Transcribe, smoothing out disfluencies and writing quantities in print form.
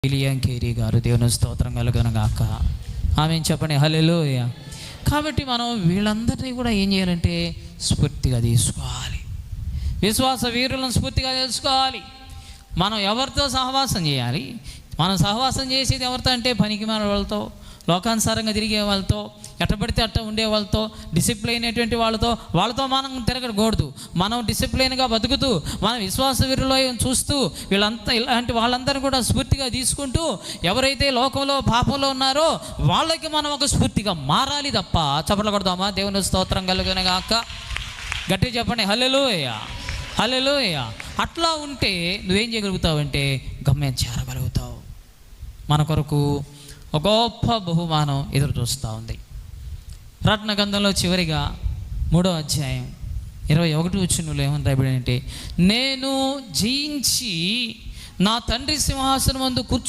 William Carey గారు, దేవుని స్తోత్రం కలుగును గాక. ఆమేన్ చెప్పండి, హల్లెలూయా. కాబట్టి మనం వీళ్ళందరినీ కూడా ఏం చేయాలంటే స్ఫూర్తిగా తీసుకోవాలి. విశ్వాస వీరులను స్ఫూర్తిగా తెలుసుకోవాలి. మనం ఎవరితో సహవాసం చేయాలి? మనం సహవాసం చేసేది ఎవరితో అంటే పనికిమాలిన వాళ్ళతో, లోకానుసారంగా తిరిగే వాళ్ళతో, ఎట్టబడితే అట్ట ఉండే వాళ్ళతో, డిసిప్లైన్ అయినటువంటి వాళ్ళతో మనం తిరగకూడదు. మనం డిసిప్లైన్గా బతుకుతూ మన విశ్వాస వీరులో చూస్తూ ఇలాంటి వాళ్ళందరూ కూడా స్ఫూర్తిగా తీసుకుంటూ ఎవరైతే లోకంలో పాపంలో ఉన్నారో వాళ్ళకి మనం ఒక స్ఫూర్తిగా మారాలి తప్ప చప్పట్లు కొడదామా? దేవుని స్తోత్రం కలుగును గాక. గట్టిగా చెప్పండి, హల్లెలూయా, హల్లెలూయా. అట్లా ఉంటే నువ్వేం చేయగలుగుతావంటే గమ్యం చేరగలుగుతావు. మన కొరకు ఒక గొప్ప బహుమానం ఎదురు చూస్తూ ఉంది. ప్రకటన గ్రంథంలో చివరిగా 3వ అధ్యాయం 21 వచనంలో ఏమని రాయబడి అంటే, నేను జయించి నా తండ్రి సింహాసనం ముందు కూర్చుని